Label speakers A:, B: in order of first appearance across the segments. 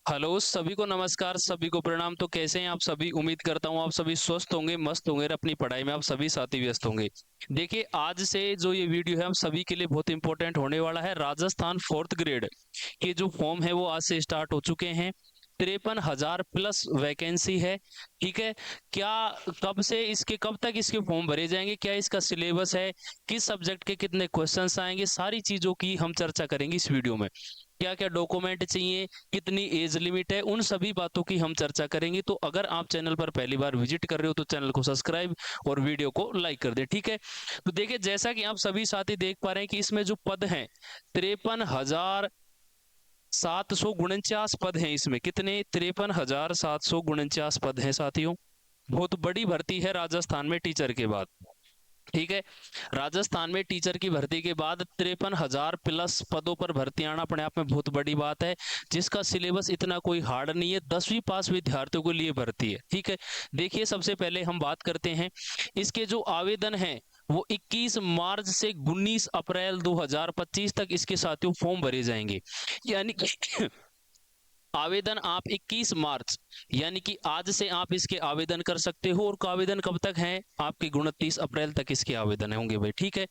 A: Hello सभी को नमस्कार, सभी को प्रणाम। तो कैसे हैं आप सभी? उम्मीद करता हूं आप सभी स्वस्थ होंगे, मस्त होंगे और अपनी पढ़ाई में आप सभी साथी व्यस्त होंगे। देखिए, आज से जो ये वीडियो है हम सभी के लिए बहुत इंपॉर्टेंट होने वाला है। राजस्थान फोर्थ ग्रेड के जो फॉर्म है वो आज से स्टार्ट हो चुके हैं। 53,000 प्लस वैकेंसी है। ठीक है। क्या, कब से इसके, कब तक इसके फॉर्म भरे जाएंगे, क्या इसका सिलेबस है, किस सब्जेक्ट के कितने क्वेश्चंस आएंगे, सारी चीजों की हम चर्चा करेंगे इस वीडियो में। क्या क्या डॉक्यूमेंट चाहिए, कितनी एज लिमिट है, उन सभी बातों की हम चर्चा करेंगे। तो अगर आप चैनल पर पहली बार विजिट कर रहे हो तो चैनल को सब्सक्राइब और वीडियो को लाइक कर दे। ठीक है। तो देखिए, जैसा कि आप सभी साथी देख पा रहे हैं कि इसमें जो पद हैं, 53,749 पद हैं। इसमें कितने? 53,749 पद हैं साथियों। बहुत बड़ी भर्ती है राजस्थान में टीचर के बाद। ठीक है। राजस्थान में टीचर की भर्ती के बाद 53,000 प्लस पदों पर भर्ती आना अपने आप में बहुत बड़ी बात है। जिसका सिलेबस इतना कोई हार्ड नहीं है, 10वीं पास विद्यार्थियों के लिए भर्ती है। ठीक है। देखिए, सबसे पहले हम बात करते हैं इसके जो आवेदन हैं, वो 21 मार्च से 19 अप्रैल 2025 तक इसके साथियों फॉर्म भरे जाएंगे। यानी कि आवेदन आप 21 मार्च, यानी कि आज से आप इसके आवेदन कर सकते हो। और आवेदन कब तक है? आपके 29 अप्रैल तक इसके आवेदन होंगे भाई। ठीक है।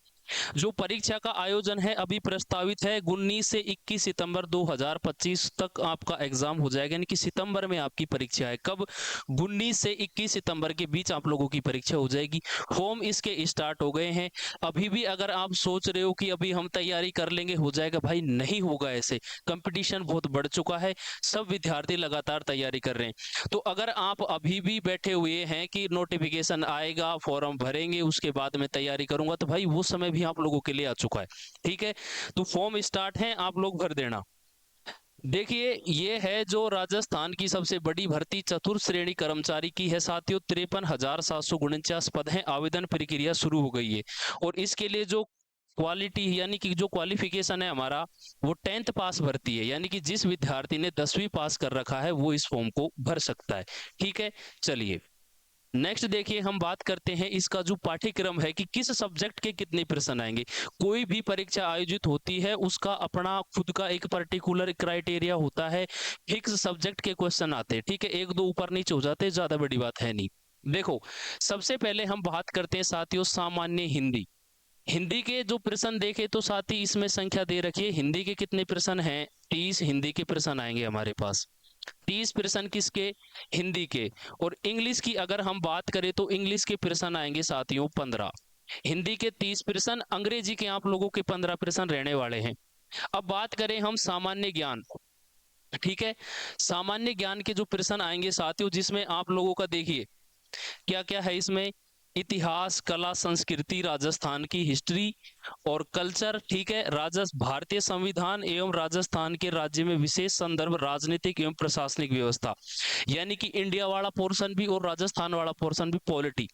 A: जो परीक्षा का आयोजन है अभी प्रस्तावित है 19 से 21 सितंबर 2025 तक आपका एग्जाम हो जाएगा। यानी कि सितंबर में आपकी परीक्षा है। कब? 19 से 21 सितंबर के बीच आप लोगों की परीक्षा हो जाएगी। फॉर्म इसके स्टार्ट हो गए हैं। अभी भी अगर आप सोच रहे हो कि अभी हम तैयारी कर लेंगे हो जाएगा, भाई नहीं होगा ऐसे। कंपटीशन बहुत बढ़ चुका है। सब विद्यार्थी लगातार तैयारी कर रहे हैं। तो अगर आप अभी भी बैठे हुए हैं कि नोटिफिकेशन आएगा, फॉर्म भरेंगे, उसके बाद में तैयारी करूंगा, तो भाई वो समय भी आप लोगों के लिए आ चुका है। ठीक है। तो फॉर्म स्टार्ट है, आप लोग भर देना। देखिए, ये है जो राजस्थान की सबसे बड़ी भर्ती चतुर्थ श्रेणी कर्मचारी की है साथियों। 53,749 पद हैं। आवेदन प्रक्रिया शुरू हो गई है। और इसके लिए जो क्वालिटी यानी कि जो क्वालिफिकेशन है हमारा, वो 10th पास भरती है। यानी कि जिस विद्यार्थी ने 10वीं पास कर रखा है वो इस फॉर्म को भर सकता है। ठीक है। चलिए, नेक्स्ट देखिए, हम बात करते हैं इसका जो पाठ्यक्रम है कि किस सब्जेक्ट के कितने प्रश्न आएंगे। कोई भी परीक्षा आयोजित होती है उसका अपना खुद का एक पर्टिकुलर क्राइटेरिया होता है। फिक्स सब्जेक्ट के क्वेश्चन आते हैं। ठीक है। एक दो ऊपर नीचे हो जाते हैं, ज्यादा बड़ी बात है नहीं। देखो, सबसे पहले हम बात करते हैं साथियों सामान्य हिंदी। हिंदी के जो प्रश्न देखे तो साथी इसमें संख्या दे रखी है। हिंदी के कितने प्रश्न हैं? 30 हिंदी के प्रश्न आएंगे हमारे पास। 30 प्रश्न किसके? हिंदी के। और इंग्लिश की अगर हम बात करें तो इंग्लिश के प्रश्न आएंगे साथियों 15। हिंदी के 30 प्रश्न, अंग्रेजी के आप लोगों के 15 प्रश्न रहने वाले हैं। अब बात करें हम सामान्य ज्ञान। ठीक है। सामान्य ज्ञान के जो प्रश्न आएंगे साथियों, जिसमें आप लोगों का देखिए क्या क्या है इसमें। इतिहास, कला, संस्कृति, राजस्थान की हिस्ट्री और कल्चर। ठीक है। भारतीय संविधान एवं राजस्थान के राज्य में विशेष संदर्भ, राजनीतिक एवं प्रशासनिक व्यवस्था। यानी कि इंडिया वाला पोर्शन भी और राजस्थान वाला पोर्शन भी, पॉलिटी।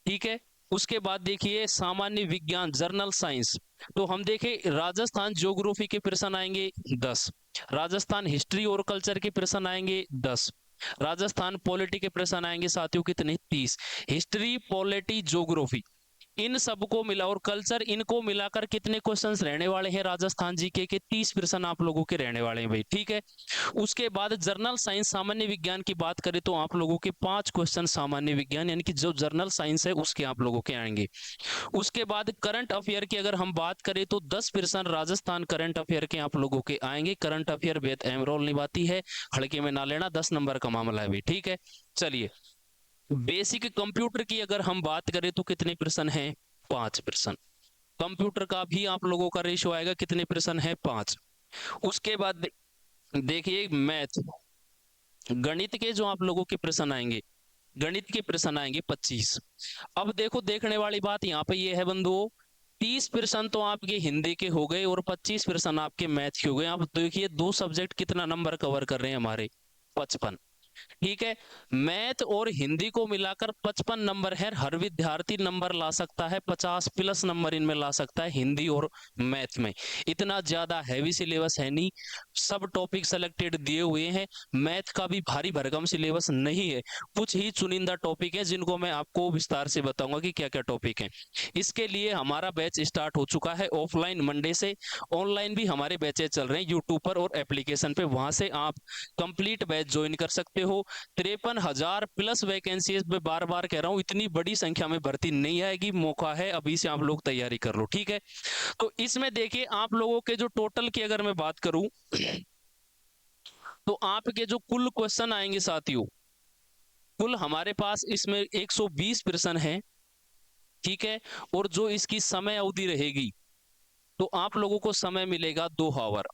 A: ठीक है। उसके बाद देखिए सामान्य विज्ञान, जर्नल साइंस। तो हम देखें राजस्थान ज्योग्राफी के प्रश्न आएंगे 10। राजस्थान हिस्ट्री और कल्चर के प्रश्न आएंगे 10। राजस्थान पॉलिटी के प्रश्न आएंगे साथियों कितने? 30। हिस्ट्री, पॉलिटी, ज्योग्राफी, इन सबको मिला और कल्चर, इनको मिलाकर कितने क्वेश्चंस रहने वाले हैं राजस्थान जीके के? 30 प्रश्न आप लोगों के रहने वाले हैं भाई। ठीक है। उसके बाद जर्नल साइंस, सामान्य विज्ञान की बात करें तो आप लोगों के 5 क्वेश्चन सामान्य विज्ञान यानी कि जो जर्नल साइंस है उसके आप लोगों के आएंगे। उसके बाद करंट अफेयर की अगर हम बात करें तो 10 प्रश्न राजस्थान करंट अफेयर के आप लोगों के आएंगे। करंट अफेयर बेहद अहम रोल निभाती है, हल्के में ना लेना, 10 नंबर का मामला है भाई। ठीक है। चलिए, बेसिक कंप्यूटर की अगर हम बात करें तो कितने प्रश्न हैं? 5 प्रश्न। कंप्यूटर का भी आप लोगों का रेशियो आएगा, कितने प्रश्न है? 5। उसके बाद देखिए मैथ, गणित के जो आप लोगों के प्रश्न आएंगे, गणित के प्रश्न आएंगे 25। अब देखो, देखने वाली बात यहाँ पे ये है बंधुओं, 30 प्रश्न तो आपके हिंदी के हो गए और 25 प्रश्न आपके मैथ के हो गए। आप देखिए दो सब्जेक्ट कितना नंबर कवर कर रहे हैं हमारे? 55। ठीक है। मैथ और हिंदी को मिलाकर 55 नंबर है, हर विद्यार्थी नंबर ला सकता है, 50 प्लस नंबर इनमें ला सकता है हिंदी और मैथ में। इतना ज्यादा हैवी सिलेबस है नहीं, सब टॉपिक सेलेक्टेड दिए हुए हैं। मैथ का भी भारी भरकम सिलेबस नहीं है, कुछ ही चुनिंदा टॉपिक है जिनको मैं आपको विस्तार से बताऊंगा कि क्या क्या टॉपिक है। इसके लिए हमारा बैच स्टार्ट हो चुका है ऑफलाइन मंडे से, ऑनलाइन भी हमारे बैचेज चल रहे हैं यूट्यूब पर और एप्लीकेशन पे, वहां से आप कंप्लीट बैच ज्वाइन कर सकते हो। 53,000 प्लस वैकेंसी, मैं बार बार कह रहा हूं, इतनी बड़ी संख्या में भर्ती नहीं आएगी, मौका है अभी से आप लोग तैयारी कर लो, ठीक है। तो इसमें देखिए आप लोगों के जो टोटल की अगर मैं बात करूं तो आपके जो कुल क्वेश्चन आएंगे साथियों, कुल हमारे पास इसमें 120 प्रश्न है, ठीक है। और जो इसकी समय अवधि रहेगी, तो आप लोगों को समय मिलेगा 2 आवर,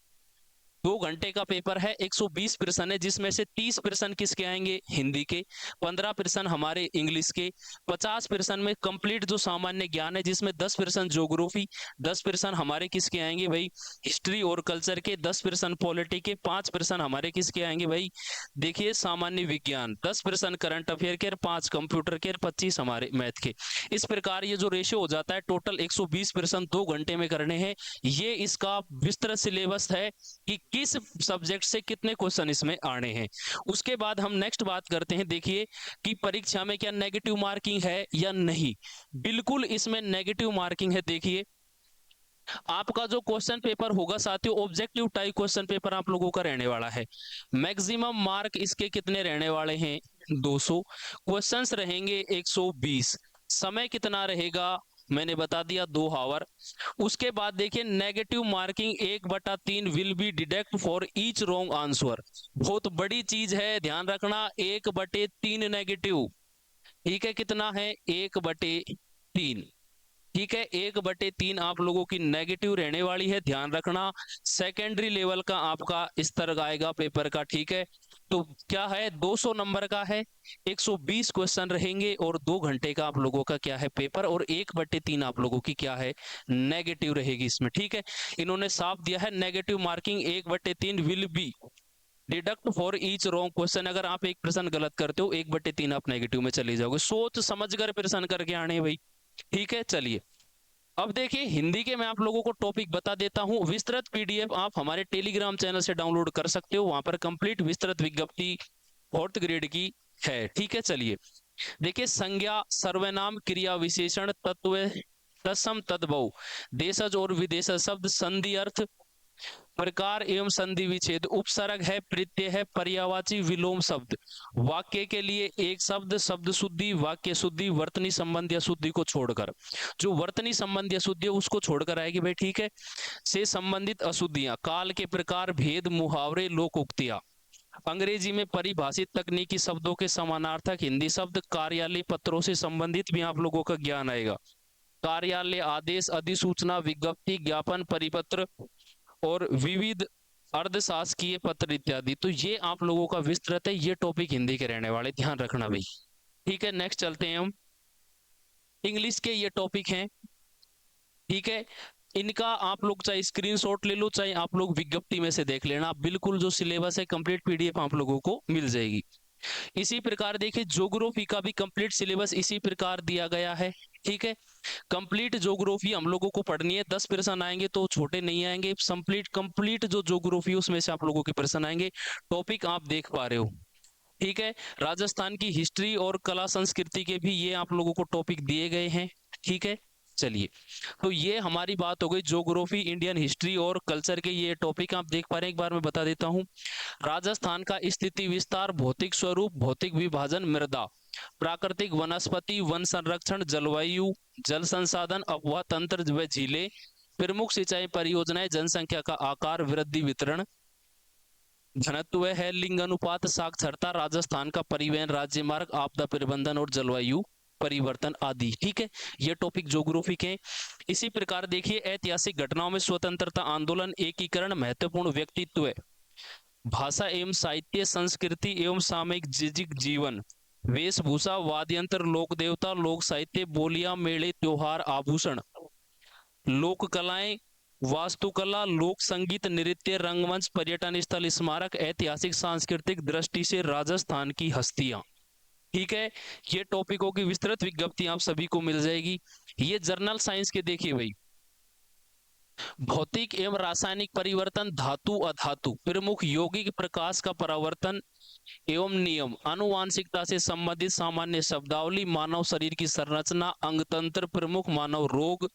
A: 2 घंटे का पेपर है, 120 प्रश्न है, जिसमें से 30 प्रश्न किसके आएंगे, हिंदी के, 15 प्रश्न हमारे इंग्लिश के, 50 प्रश्न में कंप्लीट जो सामान्य ज्ञान है, जिसमें 10 प्रश्न ज्योग्राफी, 10 प्रश्न हमारे किसके आएंगे भाई, हिस्ट्री और कल्चर के, 10 प्रश्न पॉलिटी के, 5 प्रश्न हमारे किसके आएंगे भाई, देखिए सामान्य विज्ञान, 10 प्रश्न करंट अफेयर के, 5 कंप्यूटर के, 25 हमारे मैथ के। इस प्रकार ये जो रेशियो हो जाता है, टोटल 120 प्रश्न 2 घंटे में करने हैं। ये इसका विस्तृत सिलेबस है कि किस सब्जेक्ट से कितने क्वेश्चन इसमें आने हैं। उसके बाद हम नेक्स्ट बात करते हैं, देखिए कि परीक्षा में क्या नेगेटिव मार्किंग है या नहीं। बिल्कुल इसमें नेगेटिव मार्किंग है। देखिए आपका जो क्वेश्चन पेपर होगा साथियों, ऑब्जेक्टिव टाइप क्वेश्चन पेपर आप लोगों का रहने वाला है। मैक्सिमम मार्क इसके कितने रहने वाले हैं, 200। क्वेश्चंस रहेंगे 120। समय कितना रहेगा, मैंने बता दिया, 2 आवर। उसके बाद देखिए negative marking 1/3 will be deduct for each wrong answer. बहुत बड़ी चीज है, ध्यान रखना, 1/3 नेगेटिव, ठीक है। कितना है, 1/3, ठीक है। 1/3 आप लोगों की नेगेटिव रहने वाली है, ध्यान रखना। सेकेंडरी लेवल का आपका स्तर आएगा पेपर का, ठीक है। तो क्या है, 200 नंबर का है, 120 क्वेश्चन रहेंगे और 2 घंटे का आप लोगों का क्या है पेपर, और 1/3 आप लोगों की क्या है, नेगेटिव रहेगी इसमें, ठीक है। इन्होंने साफ दिया है negative marking 1/3 will be deduct for each wrong question. अगर आप एक प्रश्न गलत करते हो, 1/3 आप नेगेटिव में चले जाओगे। सोच समझ कर प्रश्न करके आने भाई, ठीक है। चलिए अब देखिए हिंदी के मैं आप लोगों को टॉपिक बता देता हूं। विस्तृत पीडीएफ आप हमारे टेलीग्राम चैनल से डाउनलोड कर सकते हो, वहां पर कंप्लीट विस्तृत विज्ञप्ति 4th ग्रेड की है, ठीक है। चलिए देखिए, संज्ञा, सर्वनाम, क्रिया विशेषण, तत्व, तत्सम, तद्भव, देशज और विदेशज शब्द, संधि अर्थ, प्रकार एवं संधि विच्छेद, उपसर्ग है, प्रत्यय है, पर्यायवाची, विलोम शब्द, वाक्य के लिए एक शब्द, शब्द शुद्धि, वाक्य शुद्धि, वर्तनी संबंध या शुद्धि को छोड़कर, जो वर्तनी संबंध या शुद्धि है उसको छोड़कर आएगी भाई, ठीक है। से संबंधित अशुद्धियां, काल के प्रकार, भेद, मुहावरे, लोक उक्तियां, अंग्रेजी में परिभाषित तकनीकी शब्दों के समानार्थक हिंदी शब्द, कार्यालय पत्रों से संबंधित भी आप लोगों का ज्ञान आएगा। कार्यालय, आदेश, अधिसूचना, विज्ञप्ति, ज्ञापन, परिपत्र और विविध अर्धशासकीय पत्र इत्यादि। तो ये आप लोगों का विस्तृत है, ये टॉपिक हिंदी के रहने वाले, ध्यान रखना भाई, ठीक है। नेक्स्ट चलते हैं हम, इंग्लिश के ये टॉपिक हैं, ठीक है। इनका आप लोग चाहे स्क्रीनशॉट ले लो, चाहे आप लोग विज्ञप्ति में से देख लेना, बिल्कुल जो सिलेबस है कंप्लीट पीडीएफ आप लोगों को मिल जाएगी। इसी प्रकार देखिए ज्योग्राफी का भी कंप्लीट सिलेबस इसी प्रकार दिया गया है, ठीक है। कंप्लीट ज्योग्राफी हम लोगों को पढ़नी है, 10 प्रश्न आएंगे तो छोटे नहीं आएंगे, कंप्लीट जो ज्योग्राफी उसमें से आप लोगों के प्रश्न आएंगे। टॉपिक आप देख पा रहे हो, ठीक है। राजस्थान की हिस्ट्री और कला संस्कृति के भी ये आप लोगों को टॉपिक दिए गए हैं, ठीक है। चलिए तो ये हमारी बात हो गई ज्योग्राफी, इंडियन हिस्ट्री और कल्चर के ये टॉपिक आप देख पा रहे हैं। एक बार मैं बता देता हूं, राजस्थान का स्थिति विस्तार, भौतिक स्वरूप, भौतिक विभाजन, मृदा, प्राकृतिक वनस्पति, वन संरक्षण, जलवायु, जल संसाधन, अफवाह तंत्र व झीलें, प्रमुख सिंचाई परियोजनाएं, जनसंख्या का आकार, वृद्धि, वितरण, घनत्व है, लिंग अनुपात, साक्षरता, राजस्थान का परिवहन, राज्य मार्ग, आपदा प्रबंधन और जलवायु परिवर्तन आदि, ठीक है। ये टॉपिक ज्योग्राफी के। इसी प्रकार देखिए ऐतिहासिक घटनाओं में स्वतंत्रता आंदोलन, एकीकरण, महत्वपूर्ण व्यक्तित्व, भाषा एवं साहित्य, संस्कृति एवं सामयिक जीवन, वेशभूषा, वाद्य यंत्र, लोक देवता, लोक साहित्य, बोलियां, मेले, त्योहार, आभूषण, लोक कलाएं, वास्तुकला, लोक संगीत, नृत्य, रंगमंच, पर्यटन स्थल, स्मारक, ऐतिहासिक सांस्कृतिक दृष्टि से राजस्थान की हस्तियां। ठीक है, ये टॉपिकों की विस्तृत विज्ञप्ति आप सभी को मिल जाएगी। ये जर्नल साइंस के देखिए भाई, भौतिक एवं रासायनिक परिवर्तन, धातु अधातु, प्रमुख यौगिक प्रकाश का परावर्तन एवं नियम, आनुवांशिकता से संबंधित सामान्य शब्दावली, मानव शरीर की संरचना, अंगतंत्र, प्रमुख मानव रोग,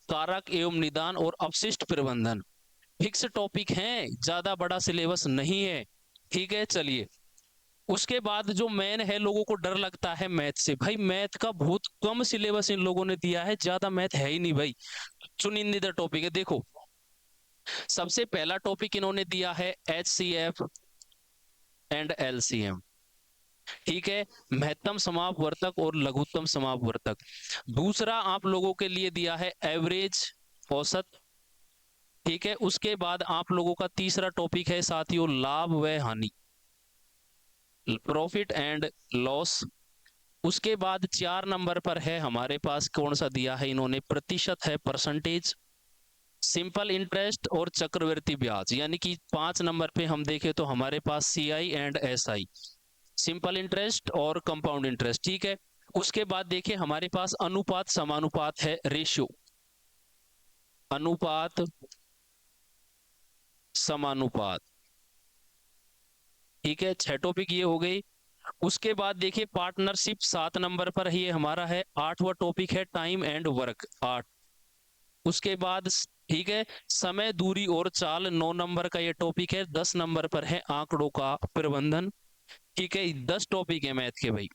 A: कारक एवं निदान और अपशिष्ट प्रबंधन। फिक्स टॉपिक हैं, ज्यादा बड़ा सिलेबस नहीं है। ठीक है, चलिए उसके बाद जो मेन है, लोगों को डर लगता है मैथ से। भाई मैथ का बहुत कम सिलेबस इन लोगों ने दिया है, ज्यादा मैथ है ही नहीं भाई, चुनिंदा टॉपिक है। देखो सबसे पहला टॉपिक इन्होंने दिया है HCF एंड LCM। ठीक है, महत्तम समापवर्तक और लघुत्तम समापवर्तक। दूसरा आप लोगों के लिए दिया है एवरेज, औसत। ठीक है, उसके बाद आप लोगों का तीसरा टॉपिक है साथियों लाभ व हानि, प्रॉफिट एंड लॉस। उसके बाद 4 नंबर पर है हमारे पास, कौन सा दिया है इन्होंने, प्रतिशत है, परसेंटेज, सिंपल इंटरेस्ट और चक्रवृद्धि ब्याज। यानी कि 5 नंबर पे हम देखें तो हमारे पास CI and SI, simple interest और कंपाउंड इंटरेस्ट। ठीक है, उसके बाद देखिए हमारे पास अनुपात समानुपात है, रेशियो, अनुपात समानुपात। ठीक है, 6 टॉपिक ये हो गई। उसके बाद देखिए पार्टनरशिप 7 नंबर पर, ये हमारा है। 8वां टॉपिक है टाइम एंड वर्क, 8। उसके बाद ठीक है समय, दूरी और चाल, 9 नंबर का ये टॉपिक है। 10 नंबर पर है आंकड़ों का प्रबंधन। ठीक है, 10 टॉपिक है मैथ के भाई,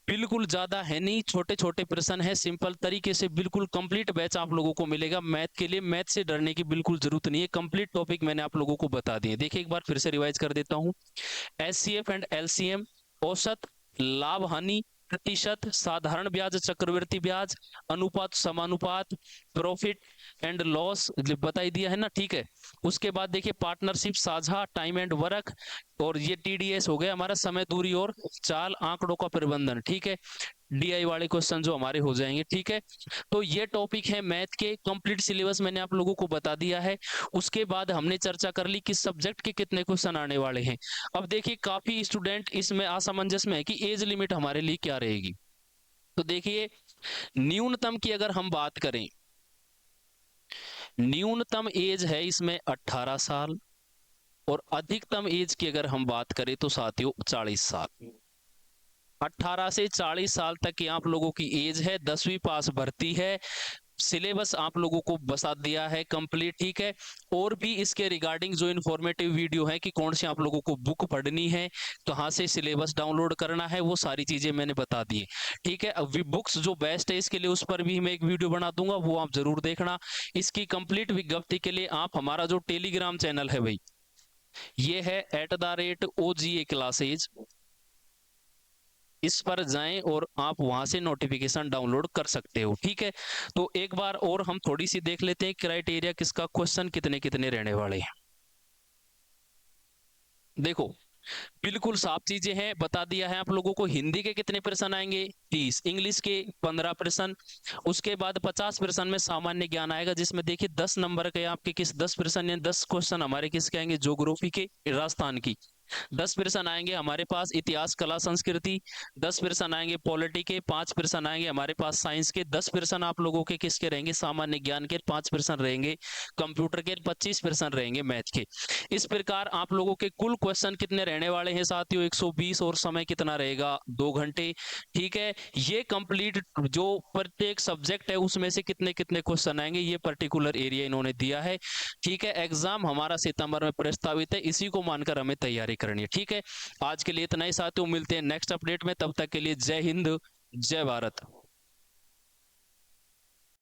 A: बिल्कुल ज्यादा है नहीं, छोटे छोटे प्रश्न है, सिंपल तरीके से बिल्कुल कंप्लीट बैच आप लोगों को मिलेगा मैथ के लिए। मैथ से डरने की बिल्कुल जरूरत नहीं है, कंप्लीट टॉपिक मैंने आप लोगों को बता दिए। देखिए एक बार फिर से रिवाइज कर देता हूं। HCF एंड LCM, औसत, लाभ हानि, प्रतिशत, साधारण ब्याज, चक्रवृद्धि ब्याज, अनुपात समानुपात, प्रॉफिट एंड लॉस बता ही दिया है ना। ठीक है, उसके बाद देखिए पार्टनरशिप, साझा, टाइम एंड वर्क, और ये TDS हो गया हमारा, समय, दूरी और चाल, आंकड़ों का प्रबंधन। ठीक है, DI वाले क्वेश्चन जो हमारे हो जाएंगे। ठीक है, तो ये टॉपिक है मैथ के, कंप्लीट सिलेबस मैंने आप लोगों को बता दिया है। उसके बाद हमने चर्चा कर ली कि सब्जेक्ट के कितने क्वेश्चन आने वाले हैं। अब देखिए काफी स्टूडेंट इसमें असमंजस में है कि एज लिमिट हमारे लिए क्या रहेगी। तो देखिए न्यूनतम की अगर हम बात करें, न्यूनतम एज है इसमें 18 साल, और अधिकतम एज की अगर हम बात करें तो साथियों 40 साल। 18 से 40 साल तक की आप लोगों की एज है, 10वीं पास भर्ती है। सिलेबस आप लोगों को बता दिया है कंप्लीट। ठीक है, और भी इसके रिगार्डिंग जो इन्फॉर्मेटिव वीडियो है कि कौन से आप लोगों को बुक पढ़नी है, कहाँ से सिलेबस डाउनलोड करना है, वो सारी चीजें मैंने बता दी। ठीक है, अब बुक्स जो बेस्ट है इसके लिए उस पर भी मैं एक वीडियो बना दूंगा, वो आप जरूर देखना। इसकी कंप्लीट विज्ञप्ति के लिए आप हमारा जो टेलीग्राम चैनल है भाई, ये है @OGA क्लासेज, इस पर जाएं और आप वहां से नोटिफिकेशन डाउनलोड कर सकते हो। ठीक है, तो एक बार और हम थोड़ी सी देख लेते हैं क्राइटेरिया किसका, क्वेश्चन कितने कितने रहने वाले हैं। देखो बिल्कुल साफ चीजें हैं, बता दिया है आप लोगों को। हिंदी के कितने प्रश्न आएंगे, 30, इंग्लिश के 15 प्रश्न, उसके बाद 50 प्रश्न में सामान्य ज्ञान आएगा, जिसमें देखिए 10 नंबर के आपके 10 प्रश्न या 10 क्वेश्चन हमारे किसके आएंगे, ज्योग्राफी के, राजस्थान की। 10 प्रश्न आएंगे हमारे पास इतिहास, कला, संस्कृति। 10 प्रश्न आएंगे पॉलिटी के। 5 प्रश्न आएंगे हमारे पास साइंस के। 10 प्रश्न आप लोगों के किसके रहेंगे, सामान्य ज्ञान के। 5 प्रश्न रहेंगे कंप्यूटर के। 25 प्रश्न रहेंगे मैथ के। इस प्रकार आप लोगों के कुल क्वेश्चन कितने रहने वाले हैं साथियों, 120, और समय कितना रहेगा, 2 घंटे। ठीक है, ये कंप्लीट जो प्रत्येक सब्जेक्ट है उसमें से कितने कितने क्वेश्चन आएंगे, ये पर्टिकुलर एरिया इन्होंने दिया है। ठीक है, एग्जाम हमारा सितंबर में प्रस्तावित है, इसी को मानकर हमें तैयारी करनी है। ठीक है, आज के लिए इतना ही साथियों, मिलते हैं नेक्स्ट अपडेट में, तब तक के लिए जय हिंद, जय भारत।